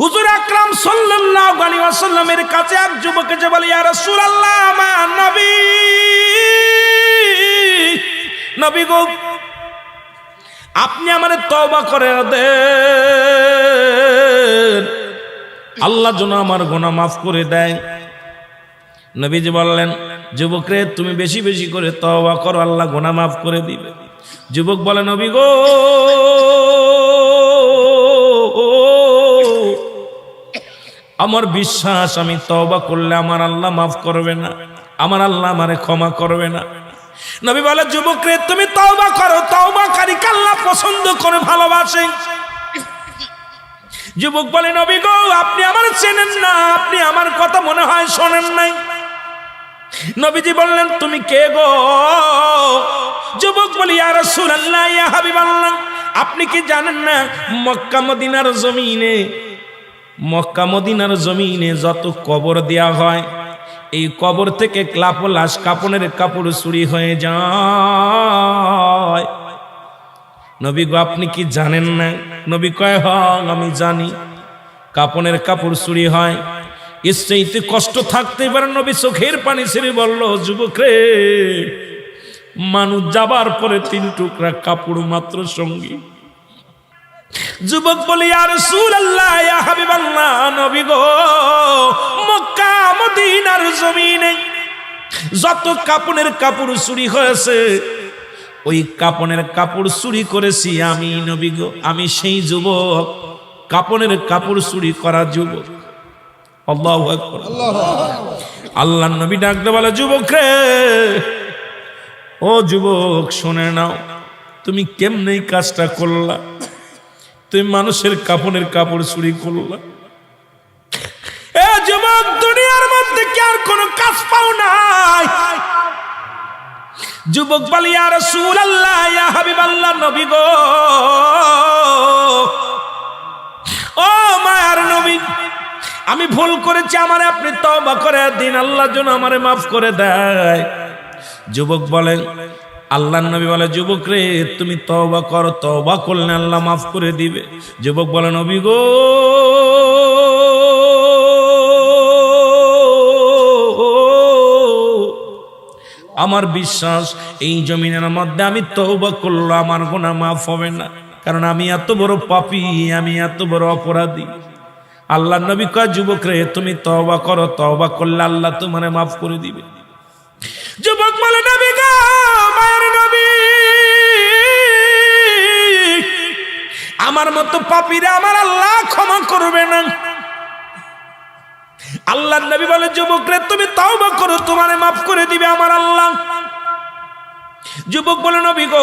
হুজুর আকরাম সাল্লাল্লাহু আলাইহি ওয়াসাল্লামের কাছে এক যুবক এসে বলে, ইয়া রাসূলুল্লাহ, আমার নবী, নবী গো, আপনি আমারে তওবা করে দেন, আল্লাহ যেন আমার গুনাহ মাফ করে দেয়। নবীজি বললেন, যুবক রে, তুমি বেশি বেশি করে তওবা করো, আল্লাহ গুনাহ মাফ করে দিবে। যুবক বলে, নবী গো, আমার বিশ্বাস আমি তওবা করলে আমার আল্লাহ মাফ করবে না, আমার আল্লাহ আমারে ক্ষমা করবে না। নবী বলে, যুবক রে, তুমি তওবা করো, তওবাকারীকে আল্লাহ পছন্দ করে, ভালোবাসেন। যুবক বলে, নবী গো, আপনি আমার চেনেন না, আপনি আমার কথা মনে হয় শোনেন নাই। নবীজি বললেন, তুমি কে গো? যুবক বলি, ইয়া রাসূলুল্লাহ, ইয়া হাবিবাল্লাহ, আপনি কি জানেন না মক্কা মদিনার জমিনে, মক্কা মদিনার জমিনে যত কবর দেয়া হয়, এই কবর থেকে লাশ কাপনের কাপড় চুরি হয়ে যায়। নবী গো, আপনি কি জানেন না? নবী কয়, হ্যাঁ আমি জানি, কাপনের কাপড় চুরি হয়। এর চাইতে কষ্ট থাকতে পারে? নবী চোখের পানি ছেড়ে বলল, যুবক রে, মানুষ যাবার পরে 3 টুকরা কাপড় মাত্র সঙ্গী। যুবক বলি, ইয়া রাসূলুল্লাহ, ইয়া হাবিবাল্লাহ, নবী গো, মক্কা মদিনার জমিনে যত কাপনের কাপড় চুরি হয়েছে, ওই কাপনের কাপড় চুরি করেছি আমি, নবী গো, আমি সেই যুবক, কাপনের কাপড় চুরি করা যুবক। আল্লাহু আকবার। আল্লাহর নবী ডাকতে বলে, যুবক রে, ও যুবক, শুনে নাও, তুমি কেমনে এই কাজটা করলা? তুমি মানুষের কাপনের কাপড় চুরি করলা। এ যুবক, দুনিয়ার মধ্যে কি আর কোনো কাজ পাও নাই? যুবক বলে, ইয়া রাসূলুল্লাহ, ইয়া হাবিবাল্লাহ, নবী গো, ও মায়ার নবী, আমি ভুল করেছি, আমারে আপনি তওবা করে দিন, আল্লাহ যেন আমারে মাফ করে দেয়। যুবক বলেন, আল্লাহর নবী বলে, যুবক রে, তুমি তওবা করো, তওবা করলে আল্লাহ মাফ করে দিবে। যুবক বলে, নবী গো, আমার বিশ্বাস এই জমিনের মধ্যে আমি তওবা করলে আমার গুনাহ মাফ হবে না, কারণ আমি এত বড় পাপী, আমি এত বড় অপরাধী। আল্লাহর নবী কয়, যুবক রে, তুমি তওবা করো, তওবা করলে আল্লাহ তোমারে মাফ করে দিবে। যুবক বলে, নবী গো, মায়ের নবী, আমার মতো পাপীরা আমার আল্লাহ ক্ষমা করবে না। আল্লাহর নবী বলে, যুবক রে, তুমি তওবা করো, তোমারে মাফ করে দিবে আমার আল্লাহ। যুবক বলে, নবী গো,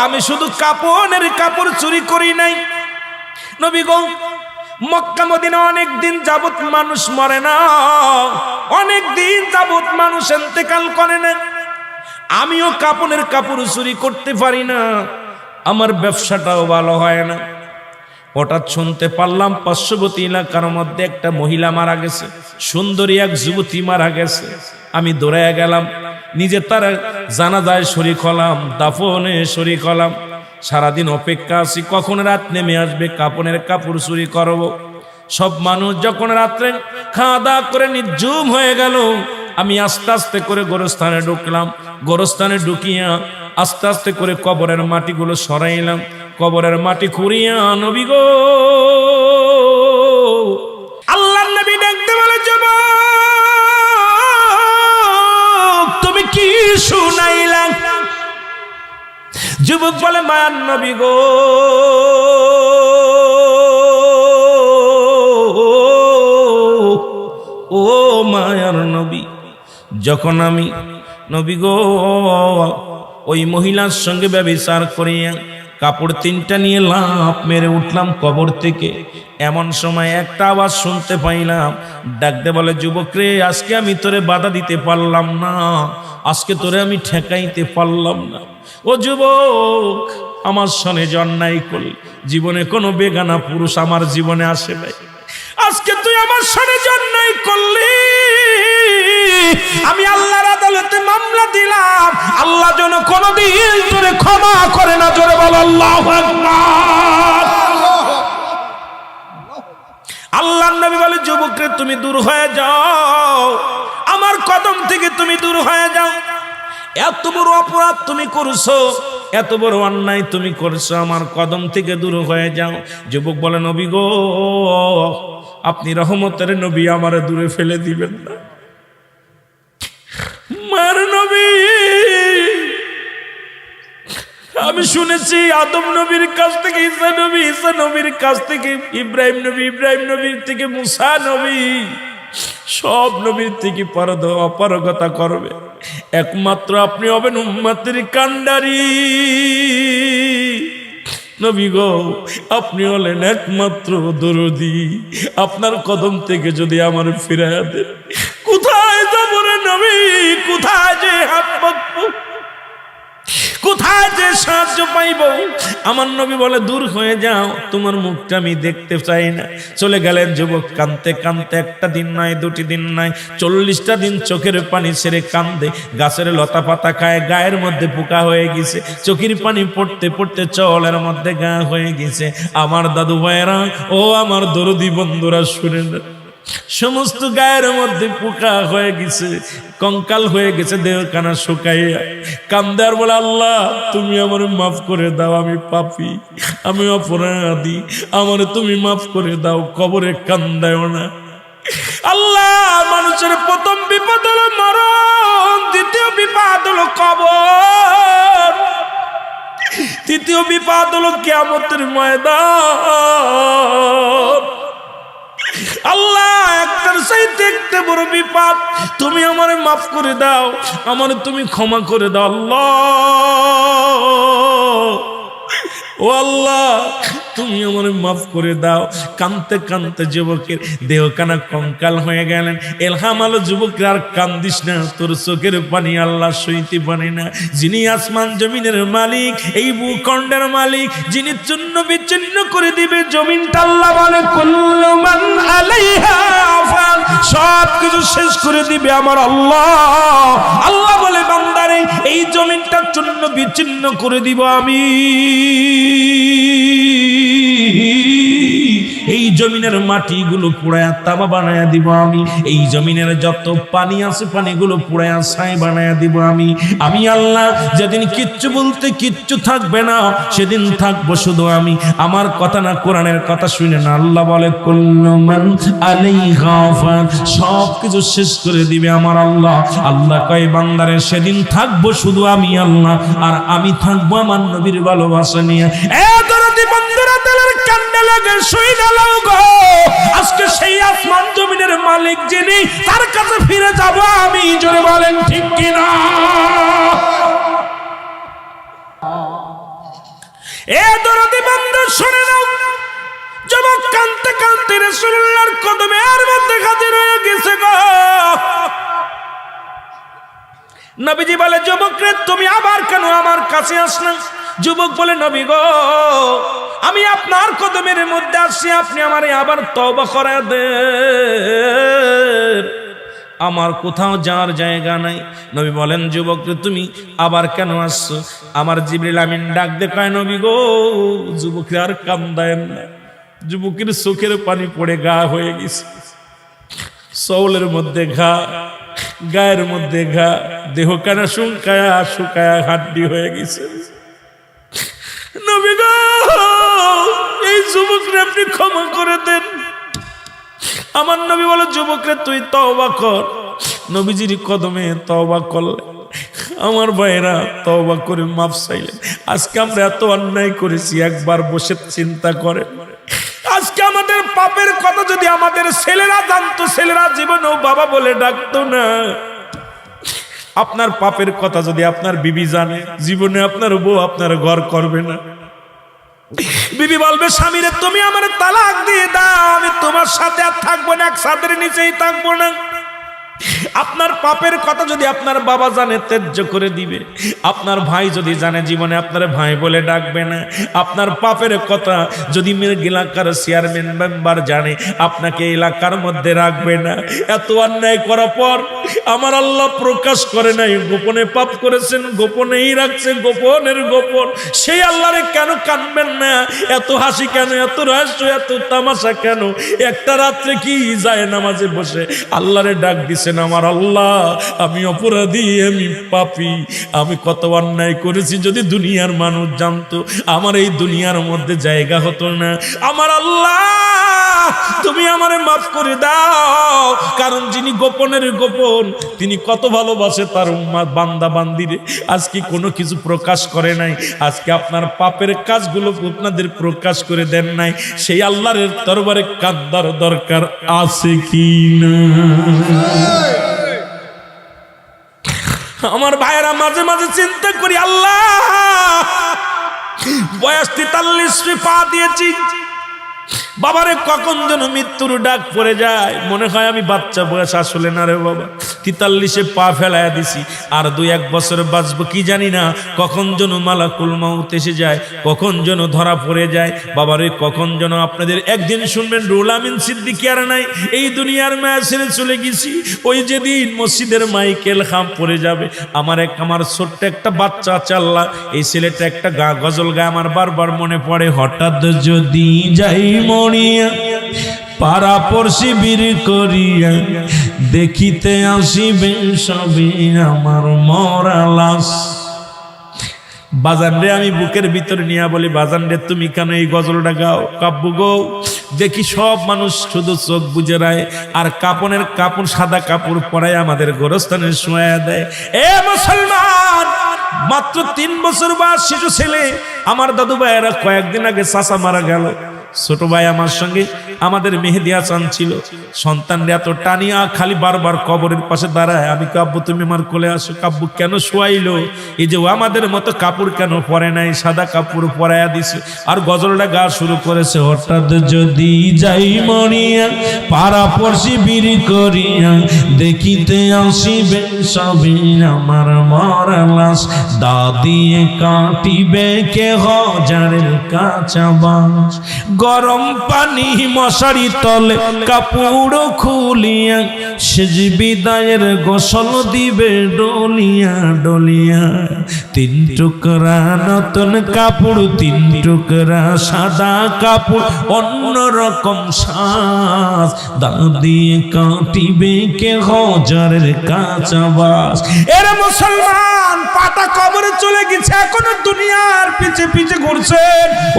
আমি শুধু কাপনের কাপড় চুরি করি নাই, নবী গো, মক্কা মদিনা অনেক দিন যাবত মানুষ মরে না, অনেক দিন যাবত মানুষ ইন্তেকাল করে না, আমিও কাপনের কাপড় চুরি করতে পারি না, আমার ব্যবসাটাও ভালো হয় না। হঠাৎ শুনতে পারলাম পার্শ্ববর্তী এলাকার মধ্যে একটা মহিলা মারা গেছে, সুন্দরী এক যুবতী মারা গেছে। আমি দৌড়াইয়া গেলাম, নিজে তার জানাজায় শরীক হলাম, দাফনে শরীক হলাম। সারাদিন অপেক্ষা আছি কখন রাত নেমে আসবে, কাপনের কাপড় চুরি করব। সব মানুষ যখন রাত্রে খাওয়া দাওয়া করে নির্জুম হয়ে গেল, আমি আস্তে আস্তে করে গোরস্থানে ঢুকলাম। গোরস্থানে ঢুকিয়া আস্তে আস্তে করে কবরের মাটিগুলো সরাইলাম। কবরের মাটি খুঁড়িয়া, নবী গো, আল্লাহর নবী ডাকতে বলে, যুবক, তুমি কি শুনাইলা? যুবক বলে, মায়ার নবী গো, ও মায়ার নবী, যখন আমি, নবী গো, ওই মহিলার সঙ্গে ব্যভিচার করিয়া কাপড় 3টা নিয়ে লাফ মেরে উঠলাম কবর থেকে, এমন সময় একটা আওয়াজ শুনতে পাইলাম, ডাকতে বলে, যুবক রে, আজকে আমি তোরে বাধা দিতে পারলাম না, আজকে তোরে আমি ঠেকাইতে পারলাম না। ও যুবক, আমার সনে অন্যায় করলি, জীবনে কোনো বেগানা পুরুষ আমার জীবনে আসে নাই, আজকে তুই আমার সনে অন্যায় করলি, আমি আল্লাহর আদালতে মামলা দিলাম, আল্লাহ যেন কোনদিন তোরে ক্ষমা করে না। জোরে বল আল্লাহু আকবার। নবী বলে যুবকরে তুমি দূর হয়ে যাও, আমার কদম থেকে তুমি দূর হয়ে যাও। এত বড় অপরাধ তুমি করছো, এত বড় অন্যায় তুমি করছো, আমার কদম থেকে দূর হয়ে যাও। যুবক বলে নবী গো, আপনি রহমতের নবী, আমারে দূরে ফেলে দিবেন না। মার নবী, আমি শুনেছি আদম নবীর কাছ থেকে ঈসা নবী, ঈসা নবীর কাছ থেকে ইব্রাহিম নবী, ইব্রাহিম নবীর থেকে মুসা নবী, সব নবীর থেকে অপারগতা করবে, একমাত্র আপনি হবেন উম্মতের কান্ডারি। নবী গো, আপনি হলেন একমাত্র দরদি, আপনার কদম থেকে যদি আমার ফিরাইয়া দেন, কোথায় যাবো রে নবী, কোথায় যে হাত পাতবো, কোথায় যে সাহায্য পাইব? আমার নবী বলে দূর হয়ে যাও, তোমার মুখটা আমি দেখতে চাই না। চলে গেলেন যুবক কাঁদতে কাঁদতে, একটা দিন নয়, দুটি দিন নয়, 40টা দিন চোখের পানি ছেড়ে কান্দে। গাছের লতা পাতা খায়, গায়ের মধ্যে পোকা হয়ে গেছে, চোখের পানি পড়তে পড়তে চলের মধ্যে গা হয়ে গেছে। আমার দাদু ভাইয়েরা, ও আমার দরদি বন্ধুরা, শুনেন, সমস্ত গায়ের মধ্যে পোকা হয়ে গেছে, কঙ্কাল হয়ে গেছে, দেহখানা শুকাইয়া কান্দে আর বলে আল্লাহ তুমি আমার মাফ করে দাও, আমি পাপী, আমি অপরাধী, আমার তুমি মাফ করে দাও, কবরে কান্দায়ও না। আল্লাহ, মানুষের প্রথম বিপদ হলো মরণ, দ্বিতীয় বিপদ হলো কবর, তৃতীয় বিপদ হলো কিয়ামতের ময়দান। আল্লাহ, একটার চাইতে একটা বড় বিপদ, তুমি আমারে মাফ করে দাও, আমারে তুমি ক্ষমা করে দাও আল্লাহ, ও আল্লাহ তুমি আমারে মাফ করে দাও। কানতে কানতে যুবকের দেহখানা কঙ্কাল হয়ে গেলেন। এলহাম আলো যুবকের, আর কান্দিস না, তোর চোখের পানি আল্লাহ সইতে পারে না। যিনি আসমান জমিনের মালিক, এই ভূখণ্ডের মালিক, যিনি চূর্ণ বিচ্ছিন্ন করে দিবে জমিনটা, আল্লাহ বলে কুল্লু মান আলাইহা ফান, সব কিছু শেষ করে দিবে আমার আল্লাহ। আল্লাহ বলে বান্দারে, এই জমিনটা চূর্ণ বিচ্ছিন্ন করে দিব আমি, এই জমিনের মাটিগুলো পুড়ায়া তামা বানায়া দিব আমি, এই জমিনের যত পানি আছে পানিগুলো পুড়ায়া ছাই বানায়া দিব আমি। আমি আল্লাহ যেদিন কিচ্ছু বলতে কিচ্ছু থাকবে না, সেদিন থাকবো শুধু আমি। আমার কথা না, কোরআনের কথা শুনে না, আল্লাহ বলে কুল্লু মান আলাইহা ফান, সব কিছু শেষ করে দিবে আমার আল্লাহ। আল্লাহ কয় বান্দারে, সেদিন থাকবো শুধু আমি আল্লাহ, আর আমি থাকবো আমার নবীর ভালোবাসা নিয়ে। আজকে সেই আসমান জমিনের মালিক যিনি, তার কাছে ফিরে যাব আমি, জোরে বলেন ঠিক কিনা? এ দরদি বান্দা শুনে নাও, যুবক কাঁদতে কাঁদতে রাসূলুল্লাহর কদমের মধ্যে হাজির হয়ে গেছে গো। নবীজি বলে যুবক রে, তুমি আবার কেন আমার কাছে আসলেন? যুবক বলে নবী গো, আমি আপনার কদমের মধ্যে আসছি, আপনি আমারে আবার তওবা করে দেন, আমার কোথাও যাওয়ার জায়গা নাই। নবী বলেন যুবক রে, তুমি আবার কেন আসছো? আমার জিবরিল আমিন ডাক দে কয় নবী গো, যুবকরে আর কান্দায়েন না। যুবকের চোখের পানি পড়ে গা হয়ে গেছে, চৌলের মধ্যে ঘা, গায়ের মধ্যে ঘা, দেহখানা শুকায়া শুকায়া হাড্ডি হয়ে গেছে। নবী গো, এই যুবকরে আপনি ক্ষমা করে দেন। আমার নবী বলে যুবকরে তুই তওবা কর। নবীজির কদমে তওবা করলেন, আমার ভাইরা তওবা করে মাফ চাইলেন। আজকে আমরা এত অন্যায় করেছি, একবার বসে চিন্তা করেন, আজকে আমাদের পাপের কথা যদি আমাদের ছেলেরা জানতো, ছেলেরা জীবনেও বাবা বলে ডাকতো না। আপনার পাপের কথা যদি আপনার বিবি জানে, জীবনে আপনার বউ আপনার ঘর করবে না। বিবি বলবে স্বামীরে, তুমি আমার তালাক দিয়ে দাও, আমি তোমার সাথে আর থাকবো না, এক ছাদের নিচেই থাকবো না। আপনার পাপের কথা যদি আপনার বাবা জানে ত্যায্য করে দিবে, আপনার ভাই যদি জানে জীবনে আপনার ভাই বলে ডাকবে না, আপনার পাপের কথা যদি এলাকার চেয়ারম্যান মেম্বার জানে আপনাকে এলাকার মধ্যে রাখবে না। এত অন্যায় করার পর আমার আল্লাহ প্রকাশ করে নাই, গোপনে পাপ করেছেন, গোপনেই রাখছে, গোপনের গোপন। সেই আল্লাহরে কেন কানবেন না? এত হাসি কেন, এত রহস্য, এত তামাশা কেন? একটা রাত্রে কি যায় নামাজে বসে আল্লাহরে ডাক দিছেন, আমার আল্লাহ আমি অপরাধী, আমি পাপী, আমি কত অন্যায় করেছি, যদি দুনিয়ার মানুষ জানতো আমার এই দুনিয়ার মধ্যে জায়গা হতো না। আমার আল্লাহ তুমি আমারে মাফ করে দাও, কারণ যিনি গোপনের গোপন তিনি কত ভালোবাসে তার উম্মাত বান্দা বান্দিরে। আজকে কোনো কিছু প্রকাশ করে নাই, আজকে আপনার পাপের কাজগুলো আপনাদের প্রকাশ করে দেন নাই, সেই আল্লাহর দরবারে কাঁদার দরকার আছে কি না? আমার ভাইয়েরা মাঝে মাঝে চিন্তা করি, আল্লাহ বয়স 43 পা দিয়েছি, বাবারে কখন যেন মৃত্যুর ডাক পড়ে যায়, মনে হয় আমি বাচ্চা বয়স, আসলে না রে বাবা, 43 পা ফেলাইয়া দিছি, আর 2-1 বছর বাঁচবো কি জানি না, কখন যেন মালাকুল মাউত এসে যায়, কখন যেন ধরা পড়ে যায়। বাবারে কখন যেন আপনাদের একদিন শুনবেন রুহুল আমিন সিদ্দিকী আর নাই, এই দুনিয়ার মায়া ছেড়ে চলে গেছি। ওই যেদিন মসজিদের মাইকেল খাম পড়ে যাবে, আমার ছোট্ট একটা বাচ্চা আছে, আল্লাহ এই ছেলেটা একটা গজল গায়, আমার বারবার মনে পড়ে, হঠাৎ যদি যাই মরিয়া পাড়া পড়শি বীর করিয়া দেখিতে আসিবে সবে আমার মরা লাশ। বাজান রে আমি বুকের ভিতরে নিয়ে বলি, বাজান রে তুমি কেন এই গজলটা গাও? কাব্য গো দেখি সব মানুষ শুধু চোখ বুজে রায় আর কাপনের কাপড় সাদা কাপড় পরায় আমাদের গোরস্থানে শোয়া দেয়। এ মুসলমান, মাত্র 3 বছর বয়স শিশু ছেলে, আমার দাদু ভাইয়েরা কয়েকদিন আগে চাচা মারা গেল, ছোট ভাই আমার সঙ্গে আমাদের মেহেদি হাসান ছিল, সন্তানরা এত টানিয়া খালি বারবার কবরের পাশে দাঁড়ায়, আমি কাব্য তুমি আমার কোলে আসো। কাব্য কেন শোয়াইলো? এই যে ও আমাদের মতো কাপড় কেন পরে নাই, সাদা কাপড় পরাইয়া দিছে, আর গজলটা গা শুরু করেছে, হঠাৎ যদি যাই মরিয়া পাড়া পড়শি বীর করিয়া দেখিতে আসিবে সবে আমার মরা লাশ, দাদিয়ে কাটিবে কে হাজারের কাঁচা বাঁশ, গরম পানি মশারি তলে কাপড় খুলিয়া সেজ বিদায়ের গোসল দিবে ডলিয়া ডলিয়া, 3 টুকরা নতুন কাপড়, 3 টুকরা সাদা কাপড়, অন্যরকম সাজ, দাদিয়ে কাটিবে কে হাজারের কাঁচা বাঁশ। এরা মুসলমান পাটা কবরে চলে গেছে, এখনো দুনিয়ার পিছে পিছে ঘুরছে,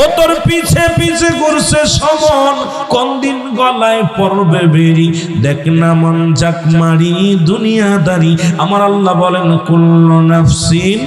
ও তোর পিছে পিছে ঘুরছে সমন, কোন দিন গলায় পড়বে বেরি, দেখ না মন জাক মারি দুনিয়াদারি। আমার আল্লাহ বলেন কুল্লু নাফসিন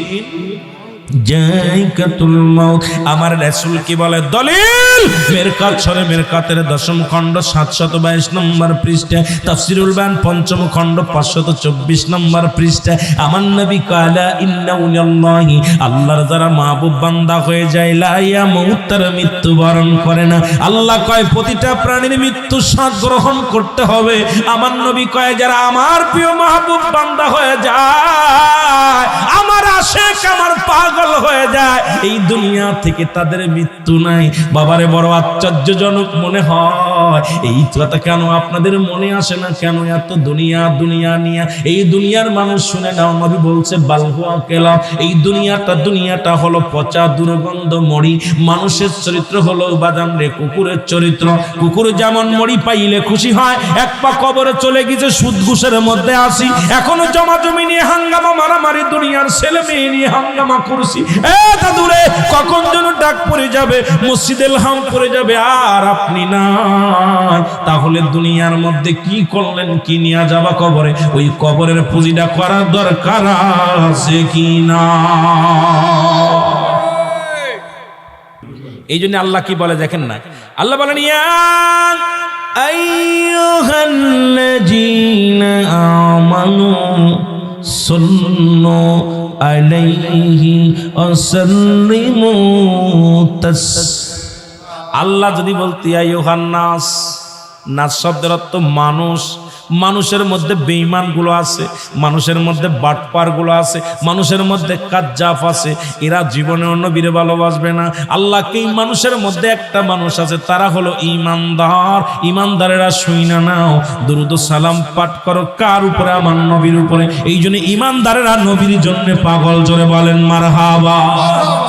জায়কাতুল মাউত। আমার রাসূল কি বলে? দলিল মেরকাত সরে মেরকাতের 10ম খণ্ড 722 নম্বর পৃষ্ঠা, তাফসীরুল বায়ান 5ম খণ্ড 524 নম্বর পৃষ্ঠা। আমার নবী কালা ইন্নাল্লাহি, আল্লাহর যারা মাহবুব বান্দা হয়ে যায়, লা ইয়ামুত, তার মৃত্যুবরণ করে না। আল্লাহ কয় প্রতিটা প্রাণীর মৃত্যু স্বাদ গ্রহণ করতে হবে। আমার নবী কয় যারা আমার প্রিয় মাহবুব বান্দা হয়ে যায়, আমার আশিক, আমার পাগল হয়ে যায়, এই দুনিয়া থেকে তাদের মৃত্যু নাই। বাবারে বড় আশ্চর্যজনক মনে হয়, এই কথা কেন আপনাদের মনে আসে না? কেন এত দুনিয়া দুনিয়া নিয়া? এই দুনিয়ার মানুষ শুনে নাও, নবী বলছে বালহুয়া কেলা, এই দুনিয়াটা হলো পচা দুর্গন্ধ মরি। মানুষের চরিত্র হলো বাদাম রে কুকুরের চরিত্র। কুকুর যেমন মরি পাইলে খুশি হয়, এক পা কবরে চলে গেছে, সুদ ঘুষের মধ্যে আসি, এখনো জমা জমি নিয়ে হাঙ্গামা মারামারি, দুনিয়ার ছেলে মেয়ে নিয়ে হাঙ্গামা করছি। এ দাদুরে কখন যেন ডাক পড়ে যাবে, মসজিদে হাম পড়ে যাবে, আর আপনি নাই, তাহলে দুনিয়ার মধ্যে কি করলেন, কি নিয়ে যাবা কবরে? ওই কবরের পুঁজিটা করার দরকার আছে কি না? এই জন্য আল্লাহ কি বলে দেখেন না, আল্লাহ বলেন ইয়া আইয়ুহাল্লাযীনা আমানু সাল্লু আলাইহি ওয়া সাল্লিমু আল্লাহ যদি বলতে আইয়ুহান নাস, নাস শব্দের অর্থ মানুষ, মানুষের মধ্যে বেঈমানগুলো আছে, মানুষের মধ্যে বাটপারগুলো আছে, মানুষের মধ্যে কাজ্জাব আছে। এরা জীবনেও নবীরে ভালোবাসবে না। আল্লাহকেই মানুষের মধ্যে একটা মানুষ আছে, তারা হলো ঈমানদার। ঈমানদারেরা শুইনা নাও, দুরূদ ও সালাম পাঠ করো কার উপরে? আমার নবীর উপরে। এই জন্য ঈমানদারেরা নবীর জন্য পাগল, জোরে বলেন মারহাবা।